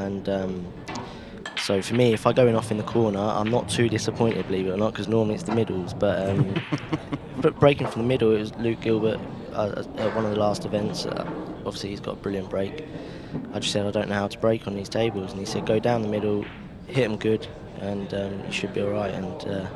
and so for me, if I go in off in the corner, I'm not too disappointed, believe it or not, because normally it's the middles. But breaking from the middle, it was Luke Gilbert at one of the last events. Obviously, he's got a brilliant break. I just said I don't know how to break on these tables, and he said go down the middle, hit them good, and you should be all right. And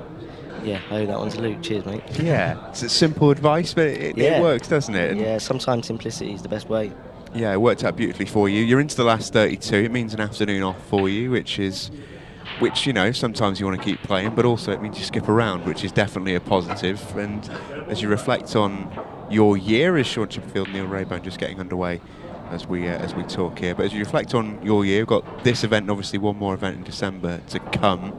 yeah, I owe that one to Luke. Cheers, mate. Yeah, it's a simple advice, but it works, doesn't it? Yeah, sometimes simplicity is the best way. Yeah, it worked out beautifully for you. You're into the last 32. It means an afternoon off for you, which you know, sometimes you want to keep playing, but also it means you skip around, which is definitely a positive. And as you reflect on your year, as Shaun Chipperfield Neil Raybone just getting underway as we talk here, but as you reflect on your year, you've got this event, and obviously one more event in December to come.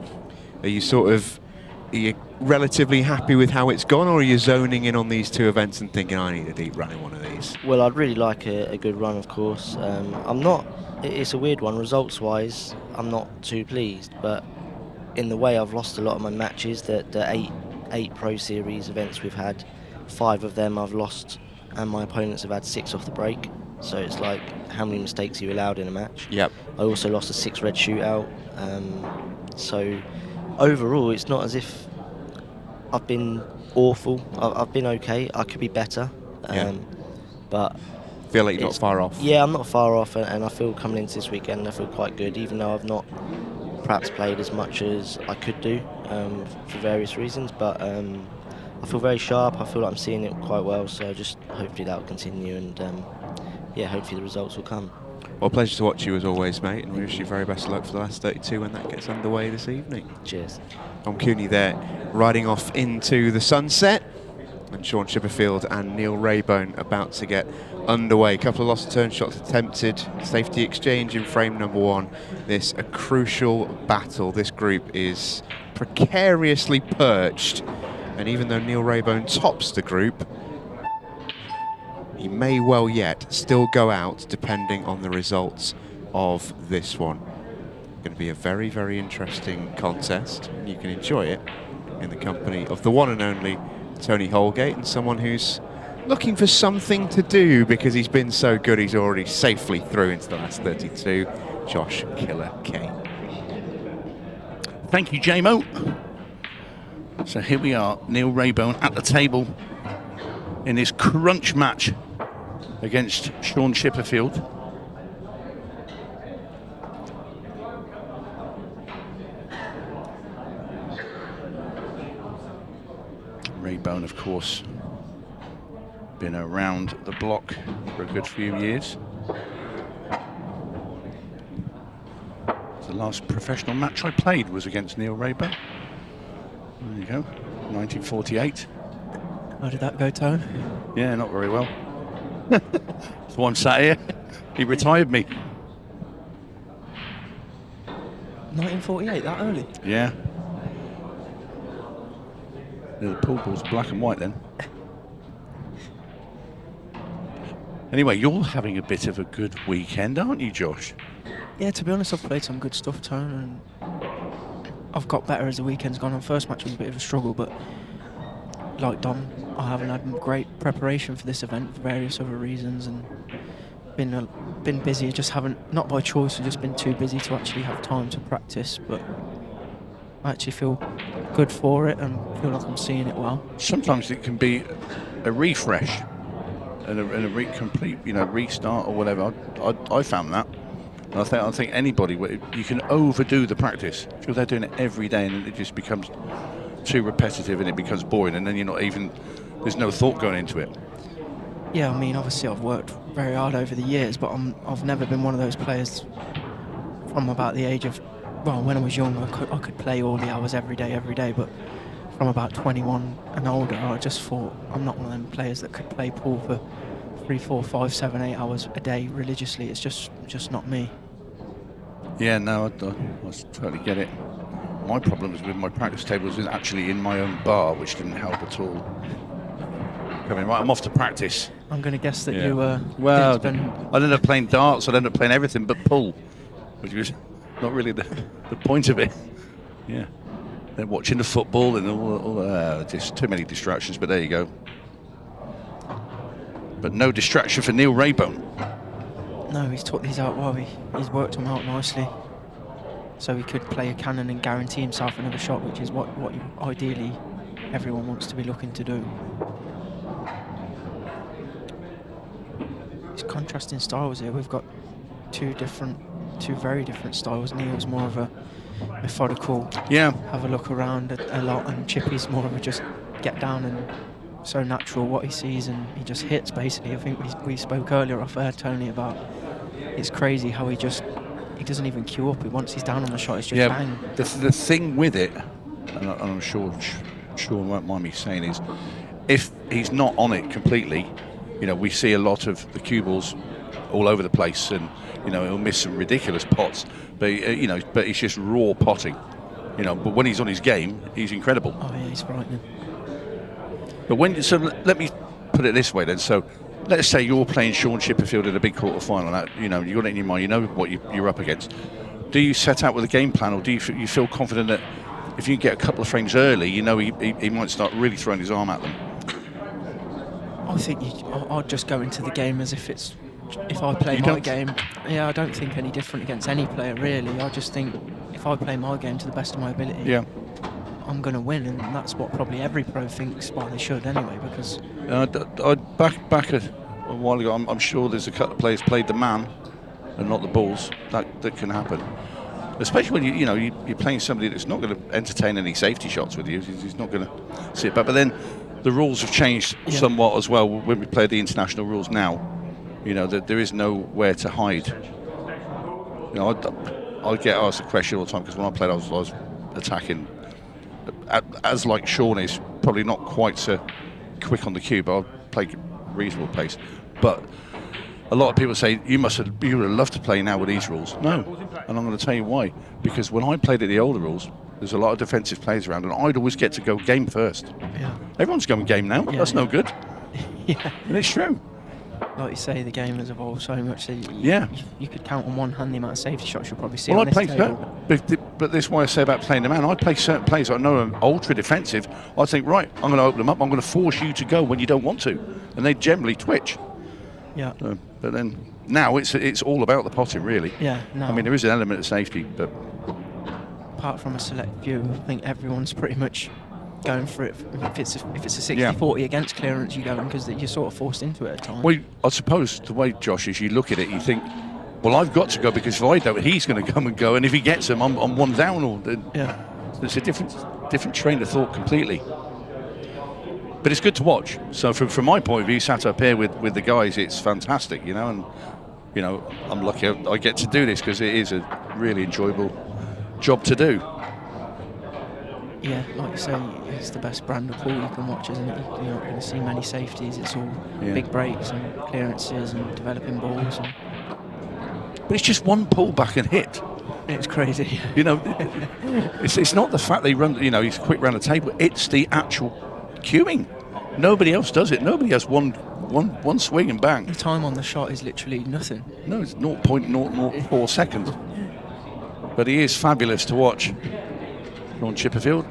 Are you relatively happy with how it's gone, or are you zoning in on these two events and thinking, I need a deep run in one of these? Well, I'd really like a good run, of course. I'm not. It's a weird one. Results-wise, I'm not too pleased, but in the way I've lost a lot of my matches, the eight Pro Series events we've had, 5 of them I've lost, and my opponents have had 6 off the break. So it's like, how many mistakes are you allowed in a match? Yep. I also lost a 6 red shootout. So overall, it's not as if I've been awful. I've been okay. I could be better. But feel like you're not far off. Yeah, I'm not far off, and I feel coming into this weekend, I feel quite good, even though I've not perhaps played as much as I could do for various reasons. But I feel very sharp. I feel like I'm seeing it quite well. So just hopefully that will continue, and yeah, hopefully the results will come. Well, pleasure to watch you as always, mate, and we wish you very best of luck for the last 32 when that gets underway this evening. Cheers. 𝗏𝗏𝘃𝗀 there, riding off into the sunset, and Shaun Chipperfield and Neil Raybone about to get underway. A couple of lost turn shots attempted, safety exchange in frame number 1. This a crucial battle. This group is precariously perched, and even though Neil Raybone tops the group, he may well yet still go out depending on the results of this one. Going to be a very, very interesting contest, and you can enjoy it in the company of the one and only Tony Holgate, and someone who's looking for something to do because he's been so good he's already safely through into the last 32, Josh Killer K. Thank you, JMO. So here we are, Neil Raybone at the table in this crunch match against Shaun Chipperfield. Raybone, of course, been around the block for a good few years. The last professional match I played was against Neil Raybone. There you go, 1948. How did that go, Tone? Yeah, not very well. There's one sat here. He retired me. 1948, that early? Yeah. The pool balls black and white then. Anyway, you're having a bit of a good weekend, aren't you, Josh? Yeah, to be honest, I've played some good stuff, Tone, and I've got better as the weekend's gone on. First match was a bit of a struggle, but like Dom, I haven't had great preparation for this event for various other reasons, and been busy. Just haven't, not by choice, I've just been too busy to actually have time to practice. But I actually feel good for it and feel like I'm seeing it well. Sometimes it can be a refresh and a complete, restart or whatever. I found that. And I think anybody, you can overdo the practice. If they're doing it every day and it just becomes too repetitive and it becomes boring, and then there's no thought going into it. Yeah, I mean, obviously I've worked very hard over the years, but I've never been one of those players from about the age of, well, when I was young, I could play all the hours every day, but from about 21 and older, I just thought I'm not one of them players that could play pool for 3, 4, 5, 7, 8 hours a day religiously. It's just not me. Yeah, no, I totally get it. My problems with my practice tables was actually in my own bar, which didn't help at all. Coming right, I'm off to practice. I'm going to guess that you well, I ended up playing darts. I ended up playing everything but pool, which was not really the point of it. Yeah, then watching the football and all just too many distractions. But there you go. But no distraction for Neil Raybone. No, he's taught these out well. He's worked them out nicely. So he could play a cannon and guarantee himself another shot, which is what ideally everyone wants to be looking to do. It's contrasting styles here. We've got two very different styles. Neil's more of a methodical, have a look around a lot, and Chippy's more of a just get down and so natural what he sees and he just hits basically. I think we spoke earlier off air, Tony, about it's crazy how he doesn't even queue up. Once he's down on the shot, it's just bang. The thing with it, and I'm sure Shaun won't mind me saying, is if he's not on it completely, you know, we see a lot of the cue balls all over the place, and you know he'll miss some ridiculous pots, but you know, but he's just raw potting, you know. But when he's on his game, he's incredible. Oh yeah, he's frightening. But let me put it this way then. So let's say you're playing Shaun Chipperfield in a big quarter-final. That, you know, you've got it in your mind, you know what you're up against. Do you set out with a game plan, or do you feel confident that if you get a couple of frames early, you know he might start really throwing his arm at them? I think I'd just go into the game as if I play my game. Yeah, I don't think any different against any player really. I just think if I play my game to the best of my ability, I'm going to win, and that's what probably every pro thinks. Well, they should anyway, because back a while ago, I'm sure there's a couple of players played the man and not the balls. That can happen, especially when you're playing somebody that's not going to entertain any safety shots with you. He's not going to sit back. But then the rules have changed somewhat as well when we play the international rules now. You know that there is nowhere to hide. You know, I get asked a question all the time because when I played, I was attacking. As like Shaun is probably not quite so quick on the cue, but I'll play reasonable pace. But a lot of people say you would have loved to play now with these rules. No, and I'm going to tell you why. Because when I played at the older rules, there's a lot of defensive players around, and I'd always get to go game first. Yeah. Everyone's going game now. That's no good. And it's true. Like you say, the game has evolved so much that you could count on one hand the amount of safety shots you'll probably see on this table. But this is why I say about playing the man. I play certain players I know are ultra defensive. I think, right, I'm going to open them up. I'm going to force you to go when you don't want to, and they generally twitch. Yeah. But then now it's all about the potting, really. Yeah. No. I mean, there is an element of safety, but apart from a select few, I think everyone's pretty much going for it. If it's a 60-40 against clearance, you go in because you're sort of forced into it at times. Well, I suppose the way, Josh, is you look at it, you think, well, I've got to go because if I don't, he's going to come and go, and if he gets him, I'm one down. It's a different train of thought completely. But it's good to watch. So from my point of view, sat up here with the guys, it's fantastic, you know, and you know, I'm lucky I get to do this because it is a really enjoyable job to do. Yeah, like you say, it's the best brand of pool you can watch, isn't it? You're not going to see many safeties. It's all big breaks and clearances and developing balls. But it's just one pull back and hit. It's crazy. You know, it's not the fact they run. You know, he's quick round the table. It's the actual queuing. Nobody else does it. Nobody has one swing and bang. The time on the shot is literally nothing. No, it's 0.004 seconds. But he is fabulous to watch. Shaun Chipperfield.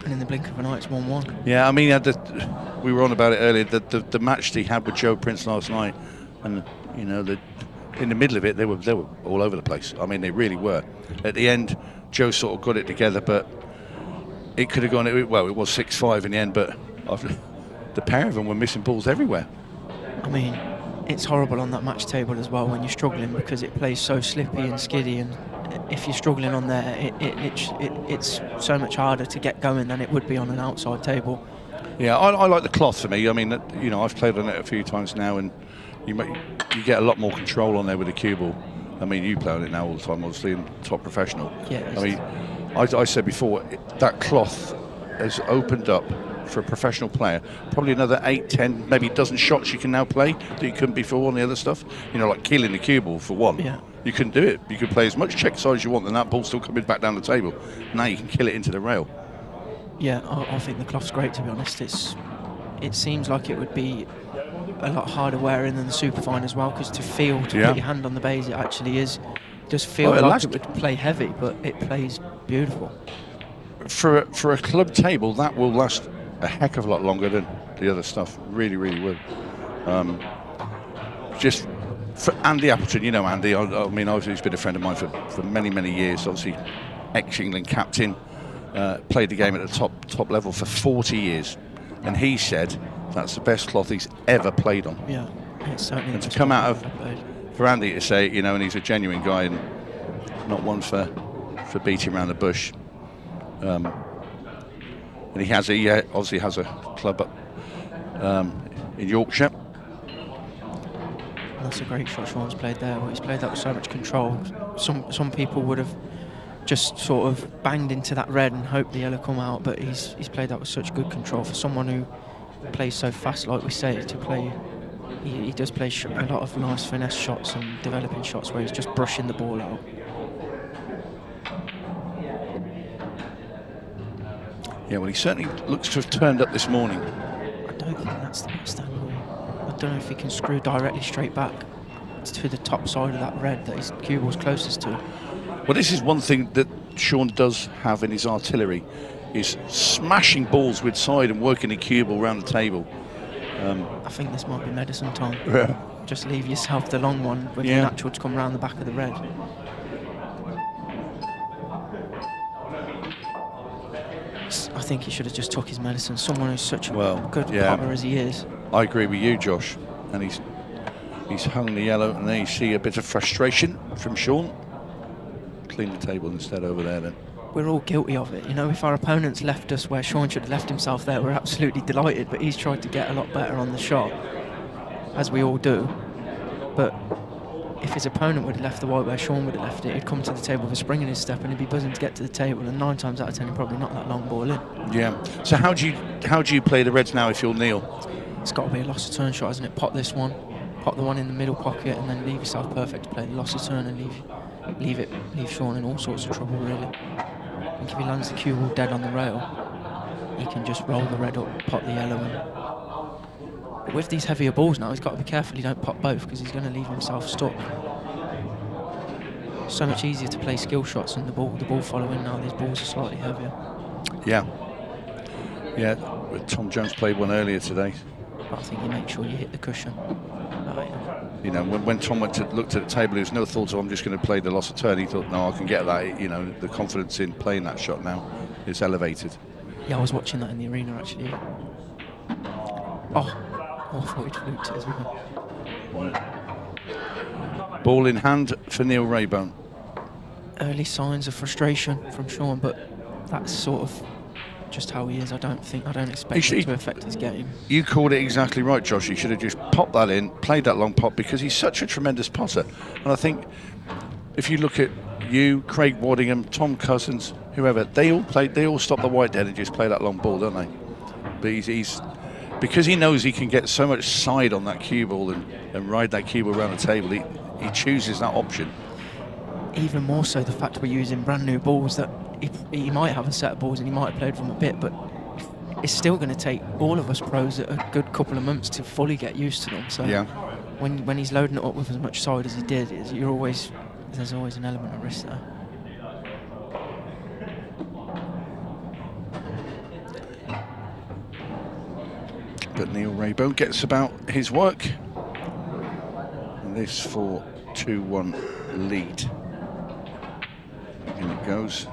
And in the blink of an eye, it's 1-1. Yeah, I mean, we were on about it earlier. The match he had with Joe Prince last night, and you know, in the middle of it, they were all over the place. I mean, they really were. At the end, Joe sort of got it together, but it could have gone. Well, it was 6-5 in the end, but the pair of them were missing balls everywhere. I mean, it's horrible on that match table as well when you're struggling because it plays so slippy and skiddy, and if you're struggling on there, it's so much harder to get going than it would be on an outside table. Yeah, I like the cloth for me. I mean, you know, I've played on it a few times now, and you get a lot more control on there with the cue ball. I mean, you play on it now all the time, obviously, and top professional. Yeah. I mean, I said before, that cloth has opened up for a professional player probably another 8, 10, maybe a dozen shots you can now play that you couldn't before on the other stuff. You know, like killing the cue ball for one. Yeah. You couldn't do it. You could play as much check size you want, and that ball's still coming back down the table. Now you can kill it into the rail. Yeah, I think the cloth's great, to be honest. It seems like it would be a lot harder wearing than the Superfine as well, because to put your hand on the base, it actually does feel like it would play heavy, but it plays beautiful. For a club table, that will last a heck of a lot longer than the other stuff. Really, really will. Just for Andy Appleton, you know Andy. I mean, obviously he's been a friend of mine for many, many years. Obviously, ex-England captain, played the game at the top level for 40 years, and he said that's the best cloth he's ever played on. Yeah, it's certainly. And to come out of, for Andy to say, you know, and he's a genuine guy and not one for beating around the bush. And he obviously has a club up in Yorkshire. That's a great shot Shaun's played there. He's played that with so much control. Some people would have just sort of banged into that red and hoped the yellow come out, but he's played that with such good control for someone who plays so fast, like we say, to play. He does play a lot of nice finesse shots and developing shots where he's just brushing the ball out. Yeah, well, he certainly looks to have turned up this morning. I don't think that's the best angle. I don't know if he can screw directly straight back to the top side of that red that his cue ball's closest to. Well, this is one thing that Shaun does have in his artillery, is smashing balls with side and working the cue ball around the table. I think this might be medicine time. Yeah. Just leave yourself the long one with the natural to come round the back of the red. I think he should have just took his medicine. Someone who's such a good potter as he is. I agree with you, Josh. And he's hung the yellow, and there you see a bit of frustration from Shaun. Clean the table instead over there then. We're all guilty of it. You know, if our opponents left us where Shaun should have left himself there, we're absolutely delighted. But he's tried to get a lot better on the shot, as we all do. But if his opponent would have left the white where Shaun would have left it, he'd come to the table with a spring in his step and he'd be buzzing to get to the table, and 9 times out of 10 he'd probably knock that long ball in. Yeah. So how do you play the Reds now if you're Neil? It's got to be a loss of turn shot, hasn't it? Pot this one, pot the one in the middle pocket, and then leave yourself perfect to play the loss of turn and leave Shaun in all sorts of trouble, really. I think if he lands the cue ball dead on the rail, he can just roll the red up, pot the yellow in. But with these heavier balls now, he's got to be careful he don't pot both, because he's going to leave himself stuck. So much easier to play skill shots and the ball following now. These balls are slightly heavier. Yeah. Yeah. Tom Jones played one earlier today. But I think you make sure you hit the cushion. You know, when Tom looked at the table, there was no thought of, I'm just going to play the loss of turn. He thought, no, I can get that. You know, the confidence in playing that shot now is elevated. Yeah, I was watching that in the arena, actually. I thought he'd fluked it as well. Ball in hand for Neil Raybone. Early signs of frustration from Shaun, but that's sort of just how he is. I don't expect it to affect his game. You called it exactly right, Josh. He should have just popped that in, played that long pot, because he's such a tremendous potter. And I think if you look at you, Craig Waddingham, Tom Cousins, whoever, they all stop the white dead and just play that long ball, don't they? But he's because he knows he can get so much side on that cue ball and ride that cue ball around the table, he chooses that option. Even more so the fact we're using brand new balls that he might have a set of balls and he might have played from a bit, but it's still going to take all of us pros a good couple of months to fully get used to them. So yeah. when he's loading it up with as much side as he did, there's always an element of risk there. But Neil Raybone gets about his work. And this for 2-1 lead. In it goes.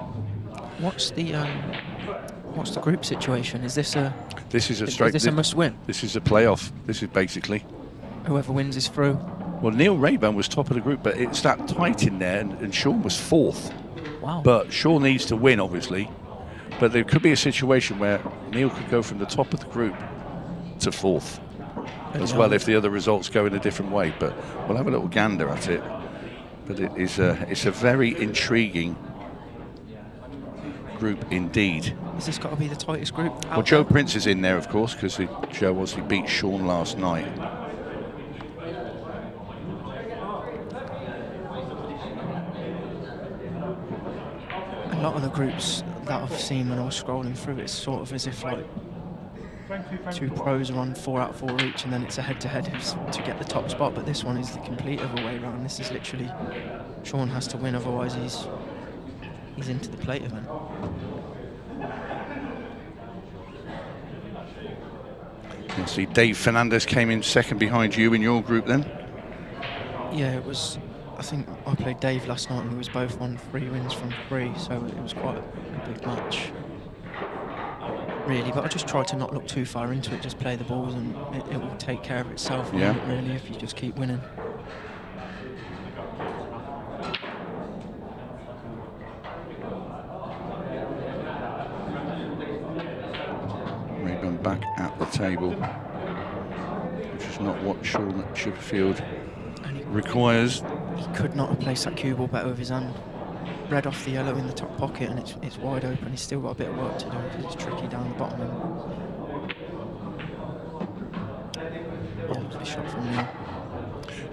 What's the group situation? Is this a must-win? This is a playoff. This is basically. Whoever wins is through. Well, Neil Raybone was top of the group, but it's that tight in there, and Shaun was 4th. Wow. But Shaun needs to win, obviously. But there could be a situation where Neil could go from the top of the group to 4th as well if the other results go in a different way. But we'll have a little gander at it. But it's a very intriguing group indeed. Has this got to be the tightest group? Well, Joe Prince is in there, of course, because Joe obviously beat Shaun last night. A lot of the groups that I've seen when I was scrolling through, it's sort of as if like 2 pros are on 4 out of 4 each, and then it's a head-to-head to get the top spot. But this one is the complete other way around. This is literally Shaun has to win, otherwise he's into the plate event. I see Dave Fernandez came in second behind you in your group then. Yeah, it was. I think I played Dave last night and we was both on 3 wins from 3, so it was quite a big match. Really, but I just tried to not look too far into it, just play the balls and it will take care of itself, yeah. Really, if you just keep winning. Raybone back at the table, which is not what Shaun Chipperfield requires. He could not have placed that cue ball better with his hand. Read off the yellow in the top pocket and it's wide open. He's still got a bit of work to do because it's tricky down the bottom end. Oh, lovely shot from Neil.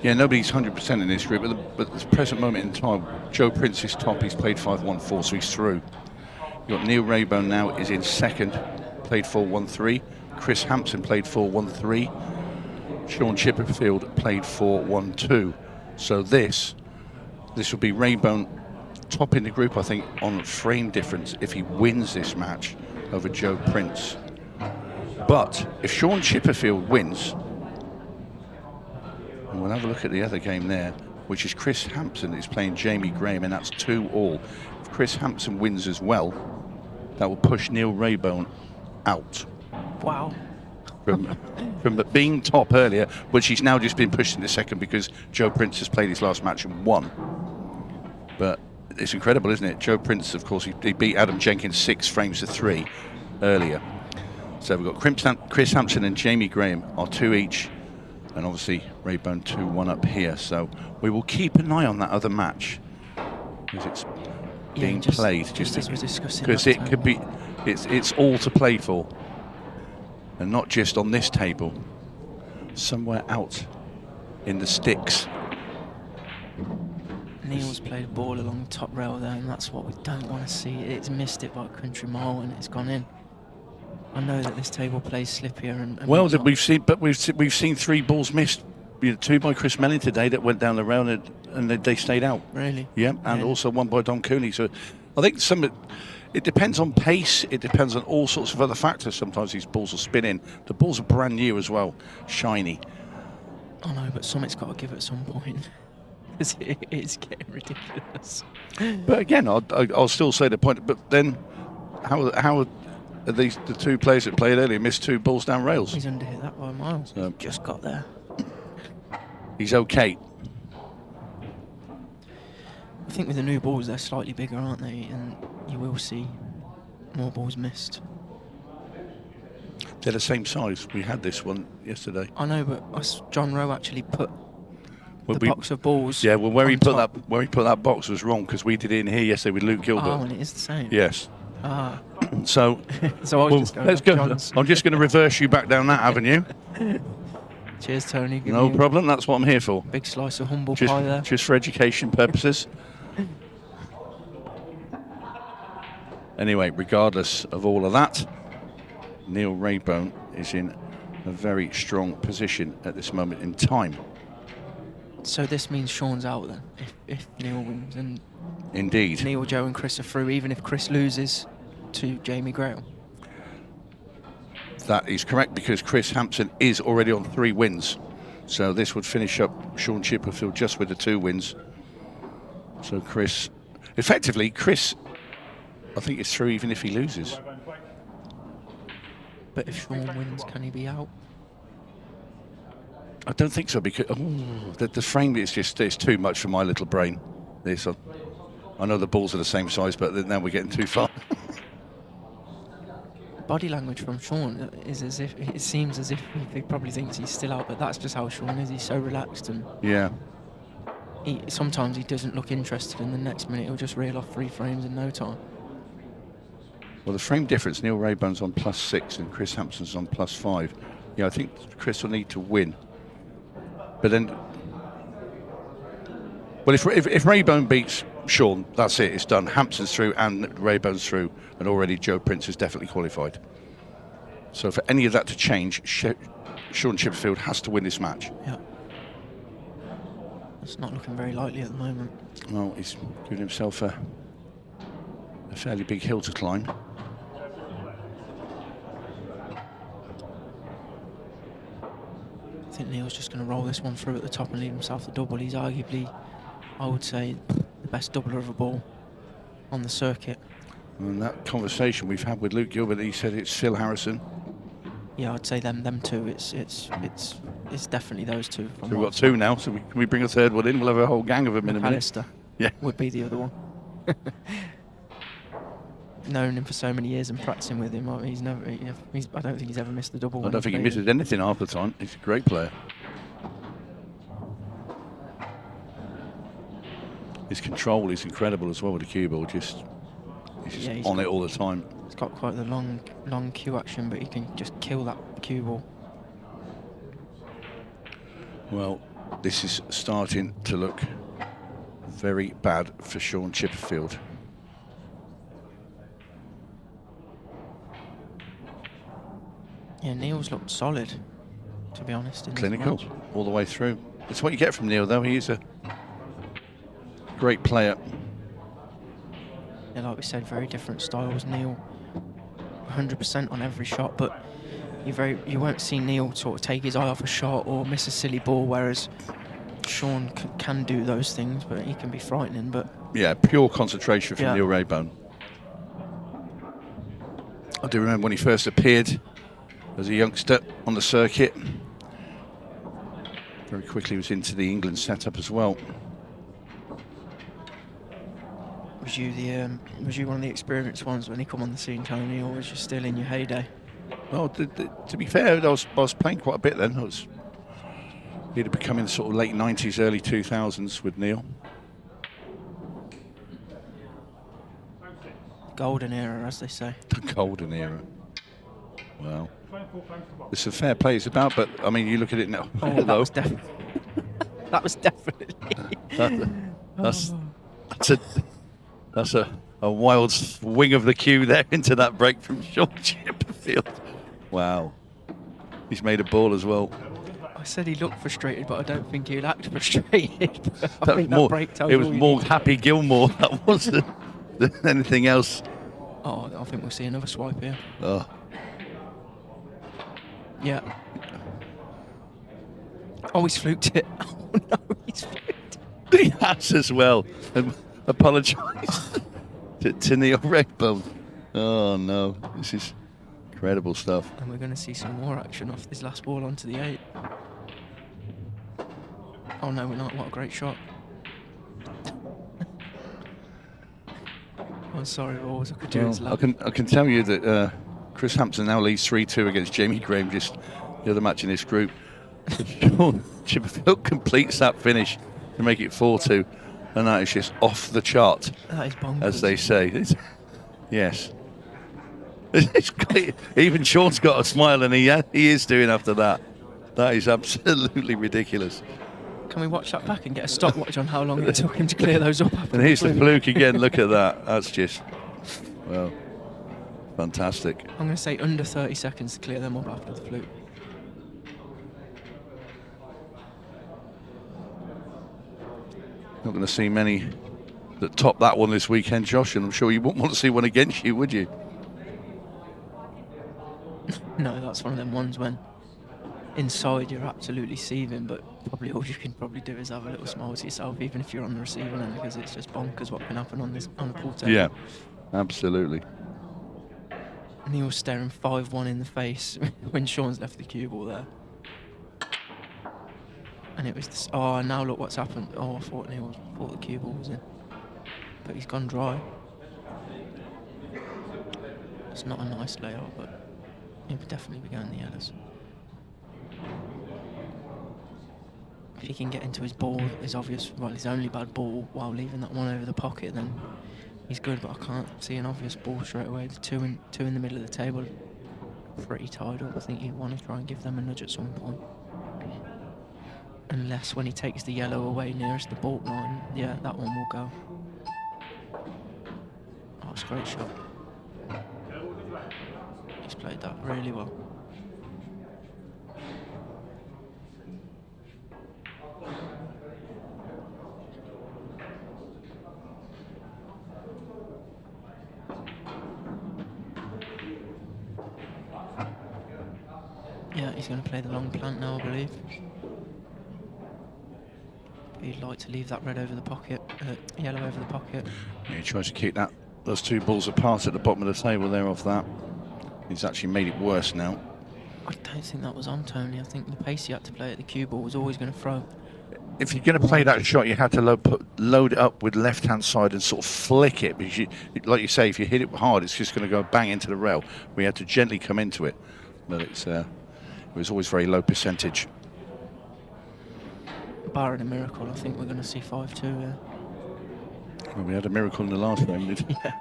Yeah, nobody's 100% in this group, but at the present moment in time, 𝗃𝗃𝗃 is top. He's played 5-1-4, so he's through. You've got Neil Raybone now is in second, played 4-1-3. Chris Hampson played 4-1-3. Shaun Chipperfield played 4-1-2. So this will be Raybone top in the group, I think, on frame difference if he wins this match over 𝗃𝗃𝗃. But if Shaun Chipperfield wins, and we'll have a look at the other game there, which is Chris Hampson is playing Jamie Graham, and that's 2-all. If Chris Hampson wins as well, that will push Neil Raybone out. Wow. From being top earlier, which he's now just been pushed into second because 𝗃𝗃𝗃 has played his last match and won. But it's incredible, isn't it? 𝗃𝗃𝗃, of course, he beat Adam Jenkins 6 frames to 3 earlier. So we've got Chris Hampson and Jamie Graham are 2 each, and obviously Raybone 2-1 up here. So we will keep an eye on that other match because it's being played. Just as we're discussing, because it could be, it's all to play for, and not just on this table, somewhere out in the sticks. Neil's played a ball along the top rail there, and that's what we don't want to see. It's missed it by a country mile, and it's gone in. I know that this table plays slippier and well, we've seen 3 balls missed. 2 by Chris Melling today that went down the rail and they stayed out. Really? Yeah, and also 1 by Dom Cooney. So I think it depends on pace. It depends on all sorts of other factors. Sometimes these balls will spin in. The balls are brand new as well, shiny. I know, but something's got to give at some point. It's getting ridiculous. But again, I'll still say the point. But then, how are these the 2 players that played earlier missed 2 balls down rails? He's underhit that by miles. Just got there. He's okay. I think with the new balls, they're slightly bigger, aren't they? And you will see more balls missed. They're the same size. We had this one yesterday. I know, but John Rowe actually put the box of balls. Yeah, well, where he put top. that box was wrong because we did it in here yesterday with Luke Gilbert. Oh, and it is the same. Yes. Ah. So, so I was just going let's go. John's. I'm just going to reverse you back down that avenue. Cheers, Tony. Give No me problem. That's what I'm here for. Big slice of humble pie there. Just for education purposes. Anyway, regardless of all of that, Neil Raybone is in a very strong position at this moment in time. So this means Shaun's out then, if Neil wins, and indeed, Neil, Joe and Chris are through, even if Chris loses to Jamie Graham. That is correct, because Chris Hampson is already on 3 wins. So this would finish up Shaun Chipperfield just with the 2 wins. So Chris, effectively, I think is through even if he loses. But if Shaun wins, can he be out? I don't think so, because the frame is just, it's too much for my little brain. I know the balls are the same size, but now we're getting too far. Body language from Shaun is as if, it seems as if he probably thinks he's still out, but that's just how Shaun is. He's so relaxed, and yeah. Sometimes he doesn't look interested, and the next minute he'll just reel off 3 frames in no time. Well, the frame difference, Neil Raybone's on +6 and Chris Hampson's on +5. Yeah, I think Chris will need to win. But then, well, if Raybone beats Shaun, that's it, it's done. Hampson's through and Raybone's through, and already 𝗃𝗃𝗃 is definitely qualified. So for any of that to change, Shaun Chipperfield has to win this match. Yeah. It's not looking very likely at the moment. Well, he's giving himself a fairly big hill to climb. think Neil's just going to roll this one through at the top and leave himself the double. He's arguably, I would say, the best doubler of a ball on the circuit. And that conversation we've had with Luke Gilbert, he said it's Phil Harrison. Yeah, I'd say them two. It's definitely those two. So we've got two now. So can we bring a third one in? We'll have a whole gang of them in a minute. 𝗪𝗏 Yeah, would be the other one. Known him for so many years and practicing with him, I don't think he's ever missed the double. I don't think he misses anything half the time. He's a great player. His control is incredible as well with the cue ball. He's just on it all the time. He's got quite the long cue action, but he can just kill that cue ball. Well, this is starting to look very bad for Shaun Chipperfield. Yeah, Neil's looked solid, to be honest. In this Clinical match. all the way through. That's what you get from Neil, though. He is a great player. Yeah, like we said, very different styles. Neil, 100% on every shot, but you won't see Neil sort of take his eye off a shot or miss a silly ball, whereas Shaun can do those things, but he can be frightening. But yeah, pure concentration from Yeah. Neil Raybone. I do remember when he first appeared as a youngster on the circuit. Very quickly was into the England setup as well. was you one of the experienced ones when he come on the scene, Tony, or was you still in your heyday? Well, to be fair, I was playing quite a bit then. He'd have become in the sort of late 90s, early 2000s with Neil. Golden era, as they say. The golden era. Well, it's a fair play it's about, but I mean, you look at it now. Oh, that was definitely. That was definitely. That's a wild swing of the cue there into that break from Shaun Chipperfield. Wow. He's made a ball as well. I said he looked frustrated, but I don't think he'd act frustrated. It was more Happy Gilmore, that wasn't than anything else. Oh, I think we'll see another swipe here. Oh. Yeah. Oh, he's fluked it. Oh no, he's fluked it. He has as well. Apologise to Neil Raybone. Oh no, this is incredible stuff. And we're going to see some more action off this last ball onto the 8. Oh no, we're not. What a great shot. I'm sorry, all I could do is laugh. I can tell you that Chris Hampson now leads 3-2 against Jamie Graham, just the other match in this group. Shaun Chipperfield completes that finish to make it 4-2, and that is just off the chart, That is bonkers. as they say. Yes. Even Shaun's got a smile, and he is doing after that. That is absolutely ridiculous. Can we watch that back and get a stopwatch on how long it took him to clear those up? And here's the fluke again. Look at that. That's just, well, fantastic. I'm going to say under 30 seconds to clear them up after the fluke. Not going to see many that top that one this weekend, Josh, and I'm sure you wouldn't want to see one against you, would you? No, that's one of them ones when inside you're absolutely seething, but probably all you can probably do is have a little smile to yourself, even if you're on the receiving end, because it's just bonkers what can happen on the pool table. Yeah, absolutely. And he was staring 5-1 in the face when Shaun's left the cue ball there. And it was this, oh, now look what's happened. Oh, I thought the cue ball was in. But he's gone dry. It's not a nice layout, but he would definitely be going the yellows. If he can get into his ball, his only bad ball, while leaving that one over the pocket, then he's good, but I can't see an obvious ball straight away. The two in the middle of the table, pretty tied up. I think he'd want to try and give them a nudge at some point. Unless when he takes the yellow away nearest the baulk line, yeah, that one will go. Oh, it's a great shot. He's played that really well. Yeah, he's going to play the long plant now, I believe. he'd like to leave that red over the pocket, yellow over the pocket. Yeah, he tries to keep those two balls apart at the bottom of the table there off that. He's actually made it worse now. I don't think that was on Tony. I think the pace he had to play at the cue ball was always going to throw. If you're going to play that shot, you had to load it up with left-hand side and sort of flick it, because like you say, if you hit it hard, it's just going to go bang into the rail. We had to gently come into it, but it was always very low percentage. Barring a miracle, I think we're going to see 5-2 here. Well, we had a miracle in the last round. Yeah.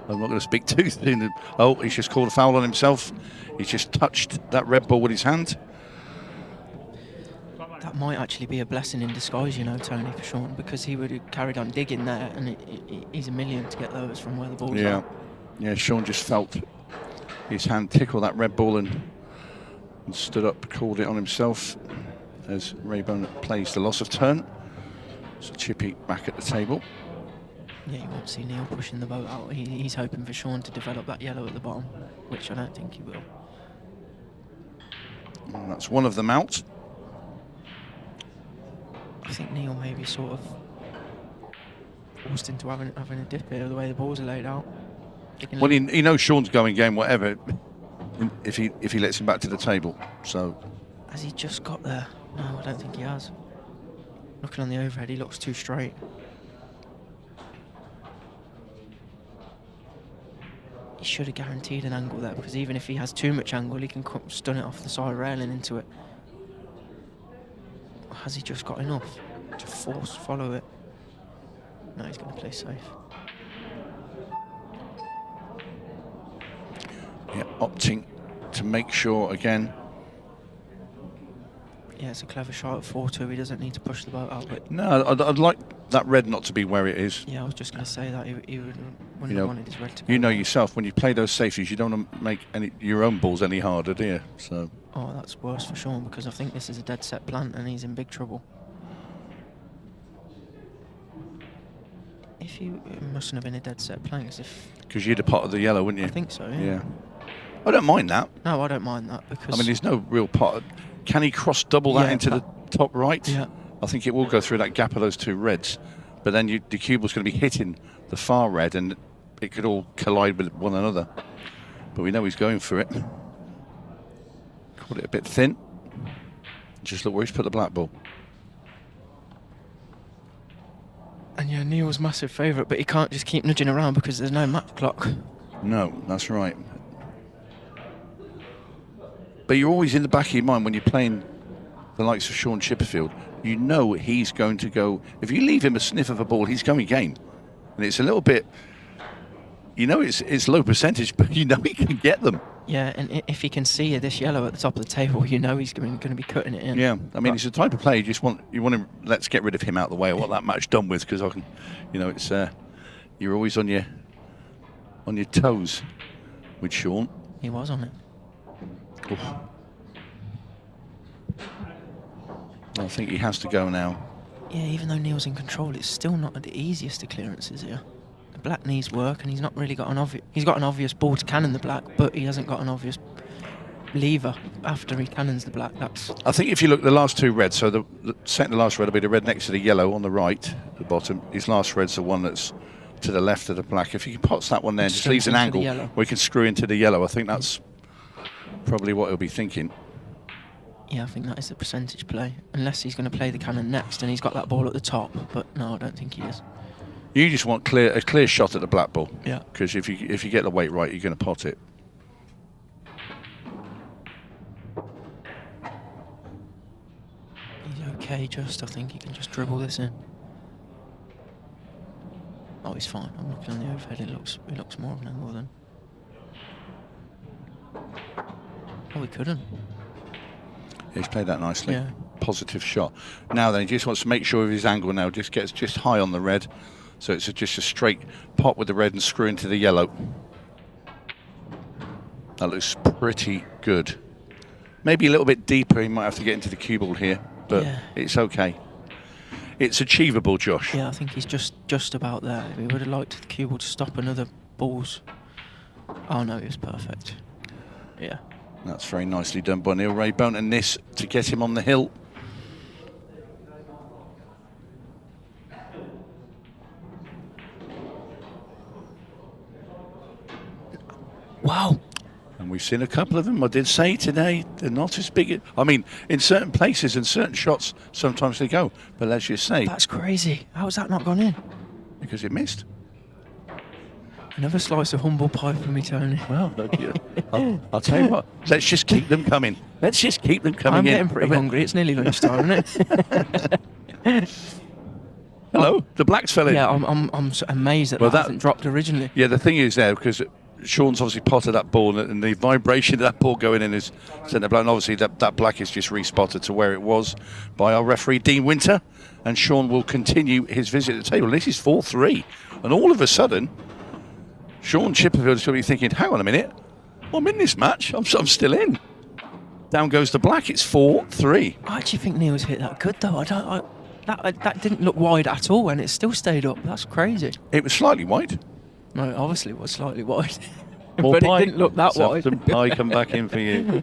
I'm not going to speak too soon. Oh, he's just called a foul on himself. He's just touched that red ball with his hand. That might actually be a blessing in disguise, you know, Tony, for Shaun, because he would have carried on digging there, and he's a million to get those from where the ball's at. Yeah, Shaun just felt his hand tickle that red ball and stood up, called it on himself as Raybone plays the loss of turn. So Chippy back at the table. Yeah, you won't see Neil pushing the boat out. He's hoping for Shaun to develop that yellow at the bottom, which I don't think he will. And that's one of them out. I think Neil maybe sort of forced into having a dip here, the way the balls are laid out. Well, he knows Shaun's going game, whatever, if he lets him back to the table. So has he just got there? No, I don't think he has. Looking on the overhead, he looks too straight. He should have guaranteed an angle there, because even if he has too much angle, he can stun it off the side railing into it. Or has he just got enough to follow it? No, he's going to play safe. Yeah, opting to make sure again. Yeah, it's a clever shot at 4-2. He doesn't need to push the boat out. But No, I'd like that red not to be where it is. yeah, I was just going to say that he wouldn't You know, have wanted his red to be. You know yourself, when you play those safeties, you don't want to make your own balls any harder, do you? So. Oh, that's worse for Shaun, because I think this is a dead set plant and he's in big trouble. It mustn't have been a dead set plant, Because you'd have potted the yellow, wouldn't you? I think so, yeah. Yeah. I don't mind that. No, I don't mind that, because I mean, there's no real pot. Can he cross double that into the top right? Yeah. I think it will go through that gap of those two reds. But then the cue ball's going to be hitting the far red, and it could all collide with one another. But we know he's going for it. Called it a bit thin. Just look where he's put the black ball. And yeah, Neil's massive favourite, but he can't just keep nudging around because there's no match clock. No, that's right. But you're always in the back of your mind when you're playing the likes of Shaun Chipperfield. You know he's going to go. If you leave him a sniff of a ball, he's going game. And it's a little bit, you know, it's low percentage, but you know he can get them. Yeah, and if he can see this yellow at the top of the table, you know he's going to be cutting it in. Yeah, I mean, he's the type of player you want him. Let's get rid of him out of the way. I want that match done with, because I can, you know, it's you're always on your toes with Shaun. He was on it. Oof. I think he has to go now. Yeah, even though Neil's in control, it's still not the easiest of clearances here. The black needs work, and he's not really got an obvious. He's got an obvious ball to cannon the black, but he hasn't got an obvious lever after he cannons the black. I think if you look at the last two reds, so the second to last red will be the red next to the yellow on the right, the bottom. His last red's the one that's to the left of the black. If he pots that one there, just leaves an angle where he can screw into the yellow. I think that's probably what he'll be thinking. Yeah, I think that is the percentage play, unless he's going to play the cannon next and he's got that ball at the top. But no, I don't think he is. You just want a clear shot at the black ball. Yeah. Because if you get the weight right, you're going to pot it. He's okay, I think he can just dribble this in. Oh, he's fine. I'm looking on the overhead. It looks more of an angle then. Oh, he couldn't. He's played that nicely. Yeah. Positive shot. Now then, he just wants to make sure of his angle now. Just gets just high on the red. So it's just a straight pot with the red and screw into the yellow. That looks pretty good. Maybe a little bit deeper. He might have to get into the cue ball here, but yeah, it's okay. It's achievable, Josh. Yeah, I think he's just about there. We would have liked the cue ball to stop another balls. Oh no, he was perfect. Yeah. That's very nicely done by Neil Raybone, and this to get him on the hill. Wow. And we've seen a couple of them. I did say today, they're not as big. I mean, in certain places and certain shots, sometimes they go. But let's just say... That's crazy. How has that not gone in? Because it missed. Another slice of humble pie for me, Tony. Well, I'll tell you what. Let's just keep them coming. Let's just keep them coming I'm in. getting pretty hungry. It's nearly lunchtime, isn't it? Hello, the blacks fell in. Yeah, I'm so amazed that that hasn't dropped originally. Yeah, the thing is there, because Shaun's obviously potted that ball, and the vibration of that ball going in is centre black. And obviously, that black is just respotted to where it was by our referee, Dean Winter. And Shaun will continue his visit at the table. This is 4-3. And all of a sudden, Shaun Chipperfield is going to be thinking, hang on a minute, I'm in this match. I'm still in. Down goes the black. It's 4-3. I actually think Neil's hit that good, though. That didn't look wide at all, and it still stayed up. That's crazy. It was slightly wide. No, obviously it was slightly wide. More but pie. it didn't look that wide. Some pie come back in for you.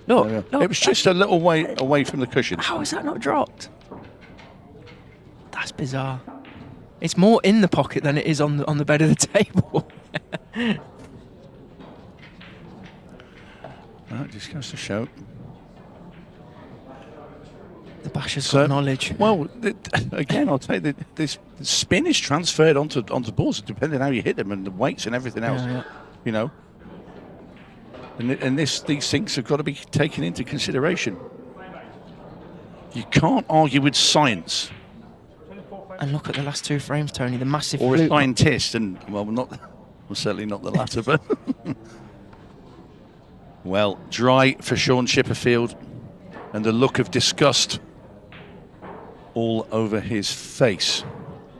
Look, It was just a little way away from the cushion. How has that not dropped? That's bizarre. It's more in the pocket than it is on the bed of the table. That just goes to show. The basher's got knowledge. Well, again, I'll tell you that this spin is transferred onto balls, depending on how you hit them and the weights and everything else. Yeah. You know, and these things have got to be taken into consideration. You can't argue with science. And look at the last two frames, Tony. The massive Or a fluke. scientist, and well, certainly not the latter, but well, dry for Shaun Chipperfield, and the look of disgust all over his face.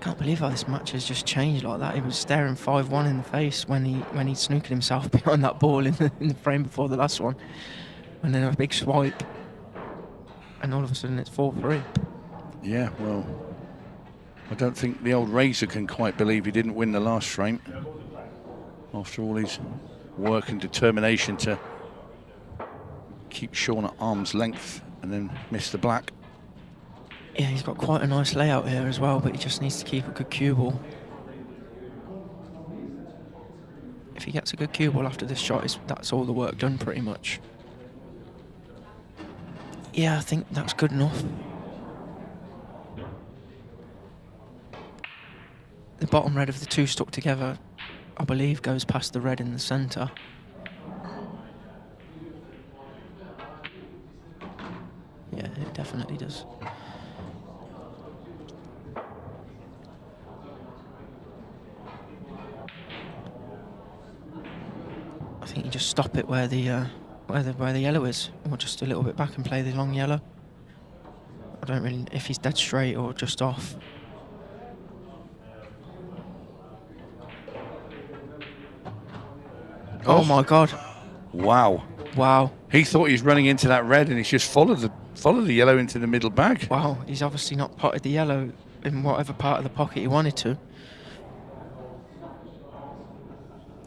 Can't believe how this match has just changed like that. He was staring 5-1 in the face when he snookered himself behind that ball in the frame before the last one, and then a big swipe, and all of a sudden it's 4-3. Yeah, well, I don't think the old Razor can quite believe he didn't win the last frame after all his work and determination to keep Shaun at arm's length and then miss the black. Yeah, he's got quite a nice layout here as well, but he just needs to keep a good cue ball. If he gets a good cue ball after this shot, that's all the work done pretty much. Yeah, I think that's good enough. The bottom red of the two stuck together, I believe, goes past the red in the centre. Yeah, it definitely does. I think you just stop it where the yellow is, or just a little bit back and play the long yellow. I don't really, if he's dead straight or just off. Oh my God! Wow! Wow! He thought he was running into that red, and he's just followed the yellow into the middle bag. Wow! He's obviously not potted the yellow in whatever part of the pocket he wanted to.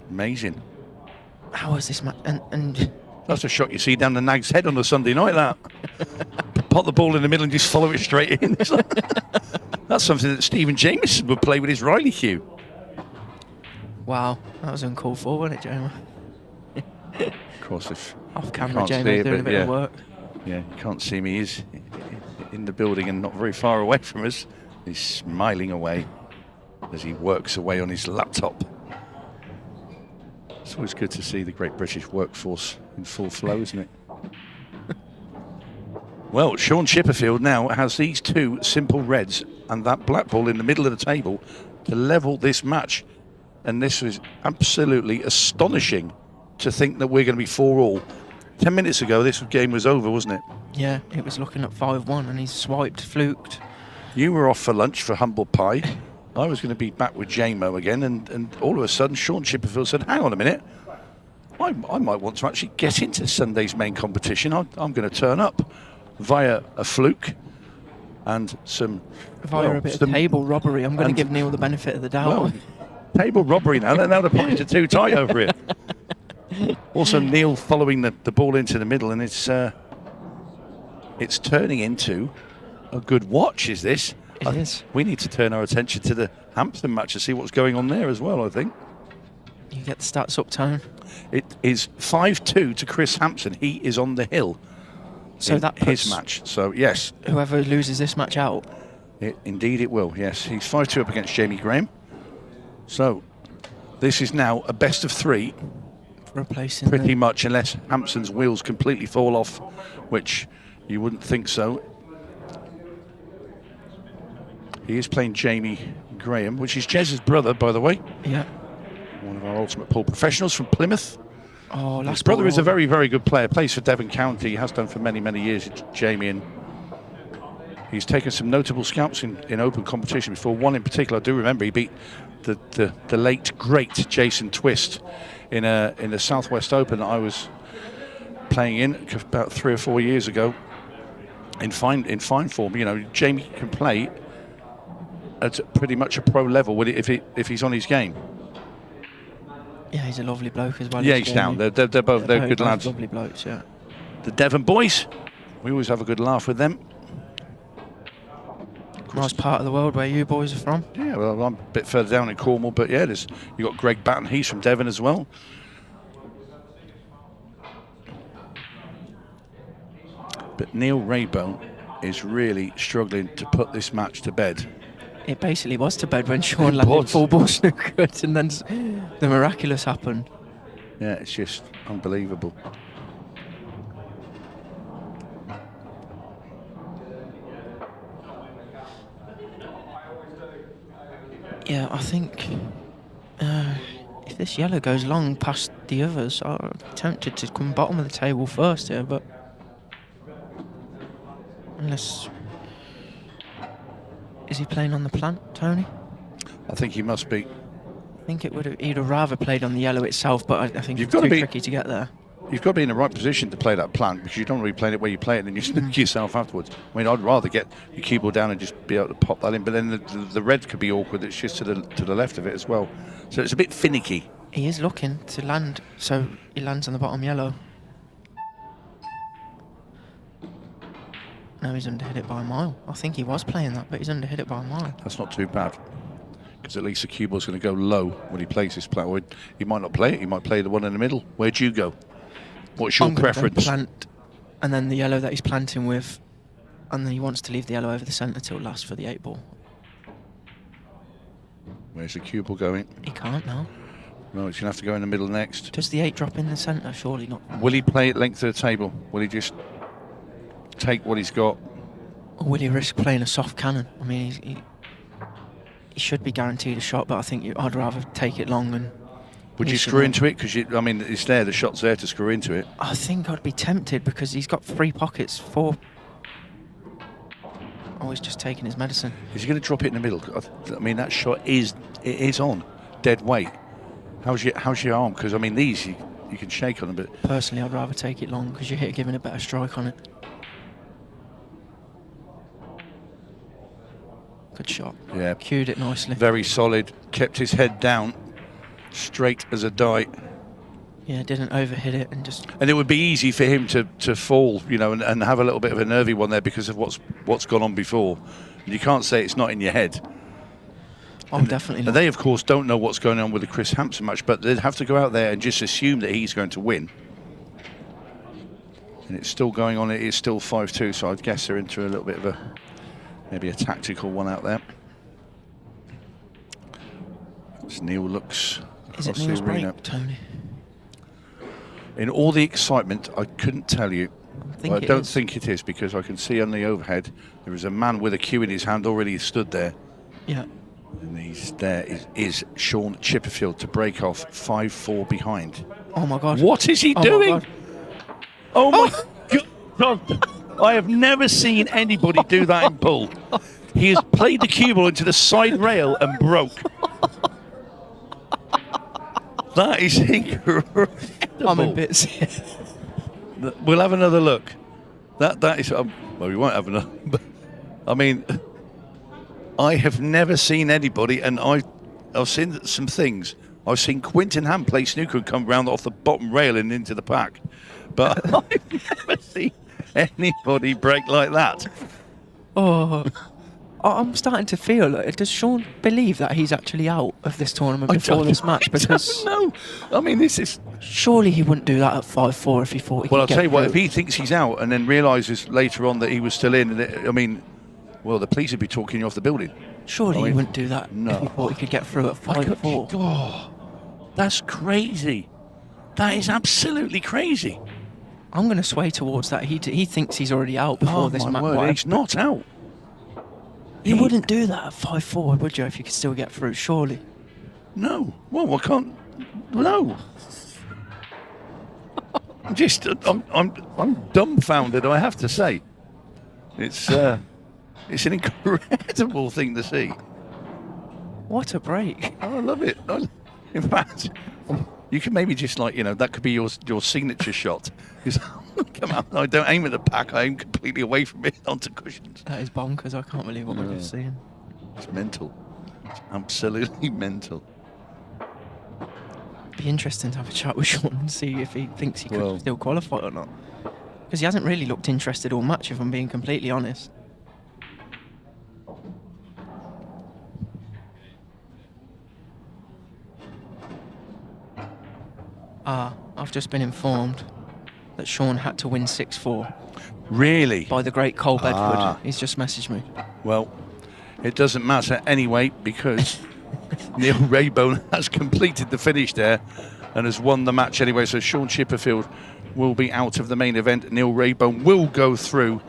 Amazing. How is this match? And that's a shot you see down the nag's head on a Sunday night. That pot the ball in the middle and just follow it straight in. That's something that Stephen Jameson would play with his Riley cue. Wow, that was uncalled for, wasn't it, Jamie? Of course, if off camera, Jamie's doing a bit of work. Yeah, you can't see me. He's in the building and not very far away from us. He's smiling away as he works away on his laptop. It's always good to see the great British workforce in full flow, isn't it? Well, Shaun Chipperfield now has these two simple reds and that black ball in the middle of the table to level this match. And this was absolutely astonishing to think that we're going to be 4-all. 10 minutes ago, this game was over, wasn't it? Yeah, it was looking at 5-1, and he's swiped, fluked. You were off for lunch for humble pie. I was going to be back with J-Mo again, and all of a sudden, Shaun Chipperfield said, hang on a minute, I might want to actually get into Sunday's main competition. I'm going to turn up via a fluke and some... Via a bit of table robbery. I'm going to give Neil the benefit of the doubt. Well, table robbery now. Now the pockets are too tight over here. Also, Neil following the ball into the middle, and it's turning into a good watch, is this? It is. We need to turn our attention to the Hampton match to see what's going on there as well, I think. You get the stats up, Tone. It is 5-2 to Chris Hampson. He is on the hill. So that puts his match. So yes, whoever loses this match out. Indeed it will. Yes, he's 5-2 up against Jamie Graham. So this is now a best of 3. Replacing Pretty much, unless Hampson's wheels completely fall off, which you wouldn't think so. He is playing Jamie Graham, which is Jez's brother, by the way. Yeah. One of our ultimate pool professionals from Plymouth. Oh, His brother is a very, very good player. Plays for Devon County. He has done for many, many years. Jamie, and he's taken some notable scalps in open competition before. One in particular, I do remember, he beat the late great Jason Twist in the Southwest Open that I was playing in about 3 or 4 years ago. In fine form, you know, Jamie can play at pretty much a pro level if he's on his game. Yeah, he's a lovely bloke as well. Yeah, he's down. They're both they're good lads. Lovely blokes, yeah. The Devon boys, we always have a good laugh with them. Nice part of the world where you boys are from. Yeah, well, I'm a bit further down in Cornwall, but yeah, you got Greg Batten. He's from Devon as well. But Neil Raybone is really struggling to put this match to bed. It basically was to bed when Shaun landed full ball snooker, and then the miraculous happened. Yeah, it's just unbelievable. Yeah, I think if this yellow goes long past the others, I'm tempted to come bottom of the table first here, but unless... Is he playing on the plant, Tony? I think he must be. I think he'd have rather played on the yellow itself, but I think You've it's got to too be tricky to get there. You've got to be in the right position to play that plant, because you don't really play it where you play it and then you snook yourself afterwards. I mean, I'd rather get your cue ball down and just be able to pop that in, but then the red could be awkward. It's just to the left of it as well. So it's a bit finicky. He is looking to land, so he lands on the bottom yellow. No, he's underhit it by a mile. I think he was playing that, but he's underhit it by a mile. That's not too bad, because at least the cue ball's going to go low when he plays this plant. Or he might not play it. He might play the one in the middle. Where'd you go? What's your preference? Plant, and then the yellow that he's planting with, and then he wants to leave the yellow over the centre till last for the 8 ball. Where's the cue ball going? He can't now. No, it's going to have to go in the middle next. Does the 8 drop in the centre? Surely not. Will he play it length of the table? Will he just take what he's got? Or will he risk playing a soft cannon? I mean, he should be guaranteed a shot, but I think I'd rather take it long and... Would you screw into it? Because, I mean, it's there, the shot's there to screw into it. I think I'd be tempted because he's got 3 pockets, 4. Oh, he's just taking his medicine. Is he going to drop it in the middle? I mean, that shot is on dead weight. How's your arm? Because, I mean, these, you can shake on them, but... Personally, I'd rather take it long because you're giving a better strike on it. Good shot. Yeah. Cued it nicely. Very solid. Kept his head down. Straight as a die. Yeah, didn't overhit it and just... And it would be easy for him to fall, you know, and have a little bit of a nervy one there because of what's gone on before. And you can't say it's not in your head. Oh, definitely not. And they, of course, don't know what's going on with the Chris Hampson match, but they'd have to go out there and just assume that he's going to win. And it's still going on. It is still 5-2, so I'd guess they're into a little bit of maybe a tactical one out there. As Neil looks... Is it Neil's break, Tony? In all the excitement, I couldn't tell you. I don't is. think it is, because I can see on the overhead there is a man with a cue in his hand already stood there. Yeah. And he's there is Shaun Chipperfield to break off 5-4 behind. Oh my God. What is he doing? Oh my God. I have never seen anybody do that in pool. He has played the cue ball into the side rail and broke. That is incredible. I'm in bits. We'll have another look. That is... well, we won't have another... But, I mean, I have never seen anybody, and I've seen some things. I've seen Quinton Ham play snooker and come round off the bottom rail and into the pack. But I've never seen anybody break like that. Oh, I'm starting to feel, does Shaun believe that he's actually out of this tournament before this match? Because no, I mean, this is... surely he wouldn't do that at 5-4 if he thought he Well, could I'll get tell you what, through. if he thinks he's out and then realises later on that he was still in, I mean, well, the police would be talking you off the building. Surely I mean, he wouldn't do that no. if he thought he could get through at 5-4. Oh, that's crazy. That is absolutely crazy. I'm going to sway towards that. He thinks he's already out before this my match. word, he's not out. You wouldn't do that at 5-4, would you, if you could still get through, surely? No. Well, I can't. No. I'm dumbfounded, I have to say. It's an incredible thing to see. What a break. I love it. In fact, you can maybe just that could be your signature shot. Come on, I don't aim at the pack, I aim completely away from it onto cushions. That is bonkers. I can't believe what we're just seeing. It's mental. It's absolutely mental. Be interesting to have a chat with Shaun and see if he thinks he could Well- still qualify or not. Because he hasn't really looked interested all match, if I'm being completely honest. I've just been informed that Shaun had to win 6-4 Really? by the great 𝗡𝗶𝗵𝗵. He's just messaged me. Well, it doesn't matter anyway because Neil Raybone has completed the finish there and has won the match anyway. So Shaun Chipperfield will be out of the main event. Neil Raybone will go through.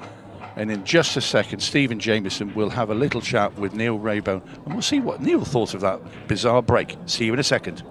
And in just a second, Stephen Jameson will have a little chat with Neil Raybone. And we'll see what Neil thought of that bizarre break. See you in a second.